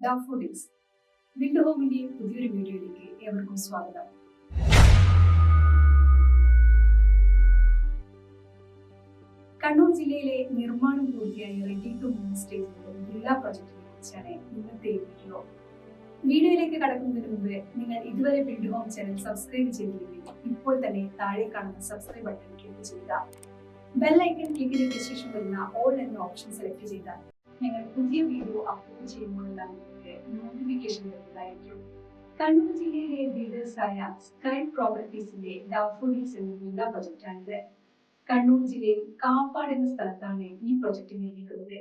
Daffodils wind ഹോമിന്റെ പുതിയൊരു വീഡിയോയിലേക്ക് ഏവർക്കും സ്വാഗതം. കണ്ണൂർ ജില്ലയിലെ നിർമ്മാണം പൂർത്തിയായ റെഡി ടു മൂവ് സ്റ്റേജിലെ വില്ല പ്രൊജക്ടിനെ കുറിച്ചാണ് ഇന്നത്തെ വീഡിയോ. വീഡിയോയിലേക്ക് കടക്കുന്നതിന് മുമ്പ് നിങ്ങൾ ഇതുവരെ വിൻഡ് ഹോം ചാനൽ സബ്സ്ക്രൈബ് ചെയ്തില്ലെങ്കിൽ ഇപ്പോൾ തന്നെ താഴെ കാണുന്ന സബ്സ്ക്രൈബ് ബട്ടൺ ക്ലിക്ക് ചെയ്യുക. ബെൽ ഐക്കൺ ക്ലിക്ക് ചെയ്ത ശേഷം വരുന്ന ഓൾ എന്ന ഓപ്ഷൻ സെലക്ട് ചെയ്താൽ ഞങ്ങൾ പുതിയ വീഡിയോ അപ്ലോഡ് ചെയ്യുമ്പോഴെല്ലാം നോട്ടിഫിക്കേഷൻ വരുന്നതായിരിക്കും. കണ്ണൂർ ജില്ലയിലെ ബിൽഡേഴ്സായ സ്കൈ പ്രോപ്പർട്ടീസിന്റെ ഡാഫോഡിൽസ് എന്ന വില്ല പ്രൊജക്റ്റാണിത്. കണ്ണൂർ ജില്ലയിൽ കാപ്പാട് എന്ന സ്ഥലത്താണ് ഈ പ്രൊജക്ട് നിർമ്മിക്കുന്നത്.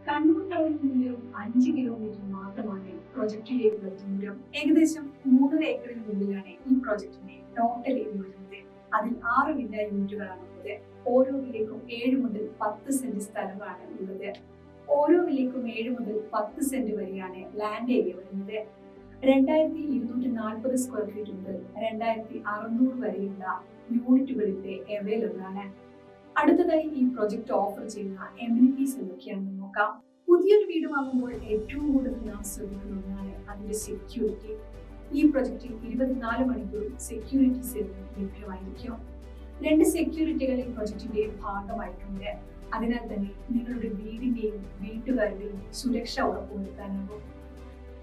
കണ്ണൂർ ടൗണിൽ നിന്നും 5 കിലോമീറ്റർ മാത്രമാണ് പ്രൊജക്റ്റിലേക്കുള്ള ദൂരം. ഏകദേശം 3.5 ഏക്കറിന് മുകളിലാണ് ഈ പ്രൊജക്ടിന്റെ ടോട്ടൽ ഏരിയ വരുന്നത്. അതിൽ 6 വില്ല യൂണിറ്റുകളാണ് ഉള്ളത്. ഓരോ വില്ലയ്ക്കും 7 മുതൽ 10 സെന്റ് സ്ഥലമാണ് ഉള്ളത്. ഓരോ വില്ലയ്ക്കും 7 മുതൽ 10 സെന്റ് വരെയാണ് ലാൻഡ് ഏരിയ വരുന്നത്. 2240 സ്ക്വയർ ഫീറ്റ് മുതൽ 2600 വരെയുള്ള യൂണിറ്റുകളിലെ അവൈലബിൾ ആണ്. അടുത്തതായി ഈ പ്രൊജക്ട് ഓഫർ ചെയ്യുന്ന എമിനിറ്റീസ് എന്തൊക്കെയാണെന്ന് നോക്കാം. പുതിയൊരു വീട് വാങ്ങുമ്പോൾ ഏറ്റവും കൂടുതൽ നാം ശ്രദ്ധിക്കുന്ന ഒന്നാണ് അതിന്റെ സെക്യൂരിറ്റി. ഈ പ്രൊജക്റ്റിൽ 24 മണിക്കൂർ സെക്യൂരിറ്റി സേവനം ലഭ്യമായിരിക്കും. 2 സെക്യൂരിറ്റികൾ ഈ പ്രൊജക്ടിന്റെ ഭാഗമായിട്ടുണ്ട്. അതിനാൽ തന്നെ നിങ്ങളുടെ വീടിന്റെയും വീട്ടുകാരുടെയും സുരക്ഷ ഉറപ്പുവരുത്താനാകും.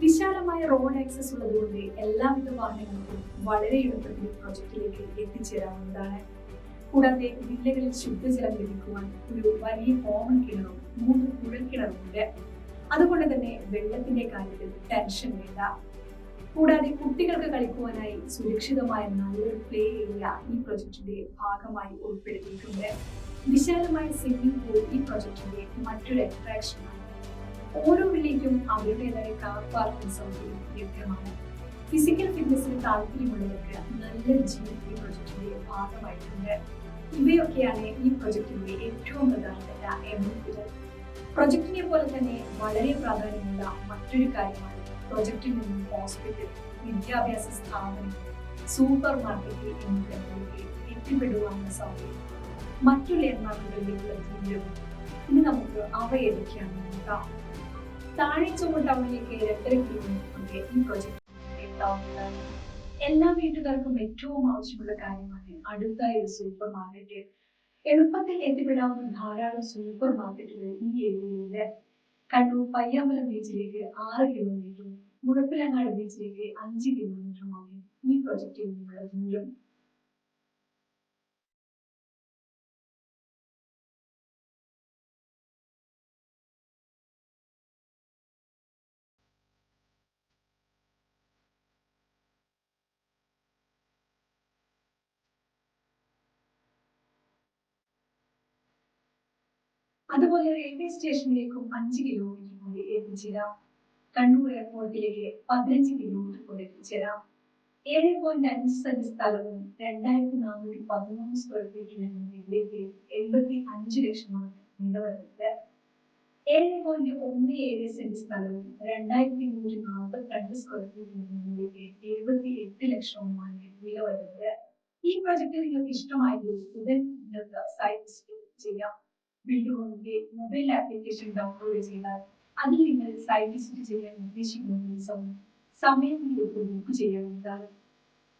വിശാലമായ റോഡ് ആക്സസ് ഉള്ളതുകൊണ്ട് എല്ലാവിധ വാഹനങ്ങൾക്കും വളരെ എളുപ്പത്തിൽ പ്രൊജക്റ്റിലേക്ക് എത്തിച്ചേരാവുന്നതാണ്. കൂടാതെ വില്ലകളിൽ ശുദ്ധജലം ലഭിക്കുവാൻ ഒരു വലിയ കോമൺ കിണറും 3 കുഴൽ കിണറുമുണ്ട്. അതുകൊണ്ട് തന്നെ വെള്ളത്തിന്റെ കാര്യത്തിൽ ടെൻഷൻ വേണ്ട. കൂടാതെ കുട്ടികൾക്ക് കളിക്കുവാനായി സുരക്ഷിതമായ നല്ലൊരു പ്ലേ ഏരിയ ഈ പ്രൊജക്ടിന്റെ ഭാഗമായി ഉൾപ്പെടുത്തിയിട്ടുണ്ട്. വിശാലമായ സ്വിമ്മിംഗ് പൂൾ ഈ പ്രൊജക്ടിന്റെ മറ്റൊരു അട്രാക്ഷനാണ്. ഓരോ വില്ലയ്ക്കും അവരുടേതായ കാർ പാർക്കിംഗ് സൗകര്യം ലഭ്യമാണ്. ഫിസിക്കൽ ഫിറ്റ്നസിന് താല്പര്യമുള്ളവർക്ക് നല്ലൊരു ജിം ഈ പ്രൊജക്ടിന്റെ ഭാഗമായിട്ടുണ്ട്. ഇവയൊക്കെയാണ് ഈ പ്രൊജക്ടിന്റെ ഏറ്റവും പ്രധാനപ്പെട്ട എമിനിറ്റികൾ. പ്രൊജക്ടിനെ പോലെ തന്നെ വളരെ പ്രാധാന്യമുള്ള മറ്റൊരു കാര്യമാണ് പ്രൊജക്ടിൽ നിന്നും ഹോസ്പിറ്റൽ, വിദ്യാഭ്യാസ സ്ഥാപനങ്ങൾ, സൂപ്പർ മാർക്കറ്റ് എന്നിവയിലേക്ക് എത്തിപ്പെടുവാനുള്ള സൗകര്യം, മറ്റു ലാൻഡ്മാർക്കുകളിലേക്കുള്ള ദൂരം. ഇനി നമുക്ക് അവ ഏതൊക്കെയാണെന്ന് നോക്കാം. താഴെ ചുവന്ന ടൗണിലേക്ക് 2.5 കിലോമീറ്ററിന്റെ ഈ പ്രൊജക്ട് എല്ലാ വീട്ടുകാർക്കും ഏറ്റവും ആവശ്യമുള്ള കാര്യമാണ് അടുത്തായ ഒരു സൂപ്പർ മാർക്കറ്റ്. എളുപ്പത്തിൽ എത്തിപ്പെടാവുന്ന ധാരാളം സൂപ്പർ മാർക്കറ്റുകൾ ഈ ഏരിയയിലുണ്ട്. കണ്ണൂർ പയ്യാമ്പലം ബീച്ചിലേക്ക് 6 കിലോമീറ്ററും മുഴപ്പിലങ്ങാട് ബീച്ചിലേക്ക് 5 കിലോമീറ്ററുമാണ് ഈ പ്രൊജക്റ്റിൽ നിന്നുള്ള ദൂരം. അതുപോലെ റെയിൽവേ സ്റ്റേഷനിലേക്കും 5 കിലോമീറ്റർ കൂടി എത്തിച്ചേരാം. കണ്ണൂർ എയർപോർട്ടിലേക്ക് 15 കിലോമീറ്റർ കൂടി എത്തിച്ചേരാം. 7.5 സെന്റ് സ്ഥലവും 2413 സ്ക്വയർ ഫീറ്റിൽ നിന്നും ഇതിലേക്ക് 75 ലക്ഷമാണ് വില വരുന്നത്. 7.17 സെന്റ് സ്ഥലവും 2142 സ്ക്വയർ ഫീറ്റിൽ നിന്നും ഇതിലേക്ക് 78 ലക്ഷവുമാണ് വില വരുന്നത്. ഈ പ്രൊജക്ട് നിങ്ങൾക്ക് ഇഷ്ടമായെങ്കിൽ ഉടൻ നിങ്ങൾക്ക് സൈറ്റ് വിസിറ്റ് ചെയ്യാം. വിൻഡ് ഹോമിന്റെ മൊബൈൽ ആപ്ലിക്കേഷൻ ഡൗൺലോഡ് ചെയ്താൽ അതിൽ നിങ്ങൾ സൈറ്റ് വിസിറ്റ് ചെയ്യാൻ ഉദ്ദേശിക്കുന്ന ദിവസവും സമയം നിങ്ങൾക്ക് ബുക്ക് ചെയ്യാവുന്നതാണ്.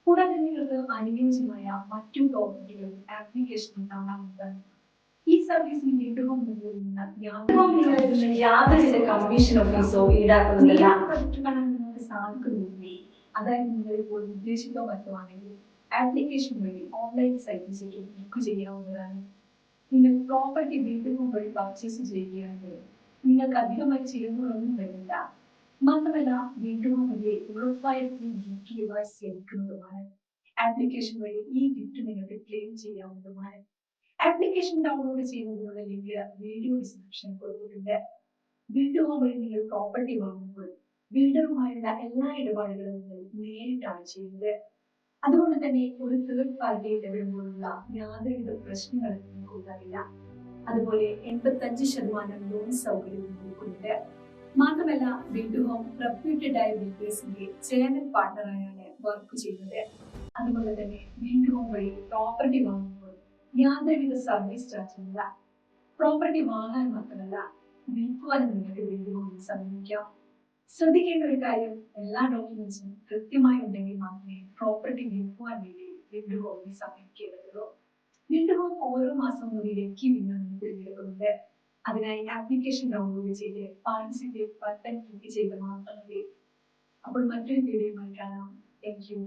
കൂടാതെ നിങ്ങൾക്ക് അനുയോജ്യമായ മറ്റു പ്രോപ്പർട്ടികളും ആപ്ലിക്കേഷനും കാണാവുന്നതാണ്. ഈ സർവീസിന് വിൻഡ് ഹോം നിന്ന് യാതൊരുവിധ കമ്മീഷനോ ഫീസോ ഈടാക്കുന്നില്ല. പ്രൊജക്ട് കാണാൻ നിങ്ങൾക്ക് സാധിക്കുന്നില്ലേ? അതായത് നിങ്ങൾ ഇപ്പോൾ ഉദ്ദേശിച്ചോ മറ്റുമാണെങ്കിൽ ആപ്ലിക്കേഷൻ വഴി ഓൺലൈൻ സൈറ്റ് വിസിറ്റ് ബുക്ക് ചെയ്യാവുന്നതാണ്. നിങ്ങൾ പ്രോപ്പർട്ടി വിൻഡ് ഹോം വഴി പർച്ചേസ് ചെയ്യുകയാണെങ്കിൽ നിങ്ങൾക്ക് അധികമായി ചിലവുകളൊന്നും വരില്ല. മാത്രമല്ല വിൻഡ് ഹോമിന്റെ ഉറപ്പായ ഗിഫ്റ്റ് ഡിവൈസ് ലഭിക്കുന്നതുമാണ്. ആപ്ലിക്കേഷൻ വഴി ഈ ഗിഫ്റ്റ് നിങ്ങൾക്ക് ക്ലെയിം ചെയ്യാവുന്നതുമാണ്. ആപ്ലിക്കേഷൻ ഡൗൺലോഡ് ചെയ്യുന്നതിനുള്ള ലിങ്ക് വീഡിയോ ഡിസ്ക്രിപ്ഷൻ കൊടുത്തിട്ടുണ്ട്. വിൻഡ് ഹോം വഴി നിങ്ങൾ പ്രോപ്പർട്ടി വാങ്ങുമ്പോൾ ബിൽഡറുമായുള്ള എല്ലാ ഇടപാടുകളും നിങ്ങൾ നേരിട്ടാണ് ചെയ്യുന്നത്. അതുകൊണ്ട് തന്നെ ഒരു തേർഡ് പാർട്ടിയെ ഇടപെടുമ്പോഴുള്ള യാതൊരുവിധ പ്രശ്നങ്ങളും നിങ്ങൾക്ക് ഉണ്ടാകില്ല. അതുപോലെ 85% ലോൺ സൗകര്യവും കൊടുക്കുന്നുണ്ട്. മാത്രമല്ല വിൻഡ് ഹോം റെപ്യൂട്ടഡ് ആയ ബിൽഡേഴ്സിന്റെ ചെയർമാൻ പാർട്ണറായാണ് വർക്ക് ചെയ്യുന്നത്. അതുപോലെ തന്നെ വീണ്ടും വഴി പ്രോപ്പർട്ടി വാങ്ങുമ്പോൾ യാതൊരുവിധ സർവീസ് ചാർജും ഇല്ല. പ്രോപ്പർട്ടി വാങ്ങാൻ മാത്രമല്ല, വിൽക്കുവാനും നിങ്ങൾക്ക് വീണ്ടും സമീപിക്കാം. ശ്രദ്ധിക്കേണ്ട ഒരു കാര്യം, എല്ലാ ഡോക്യുമെന്റ്സും കൃത്യമായി ഉണ്ടെങ്കിൽ മാത്രമേ പ്രോപ്പർട്ടി വിൽക്കുവാൻ വേണ്ടി വീണ്ടും സമീപിക്കേണ്ടതുള്ളൂ. വീണ്ടും ഓരോ മാസവും ഒരു ലക്കി വിന്നർ തിരഞ്ഞെടുക്കുന്നുണ്ട്. അതിനായി ആപ്ലിക്കേഷൻ ഡൗൺലോഡ് ചെയ്ത് പാർട്ടിസിപ്പേറ്റ് ബട്ടൺ ക്ലിക്ക് ചെയ്ത് മാത്രം മതി. അപ്പോൾ മറ്റൊരു വീഡിയോയുമായി കാണാം. Thank U.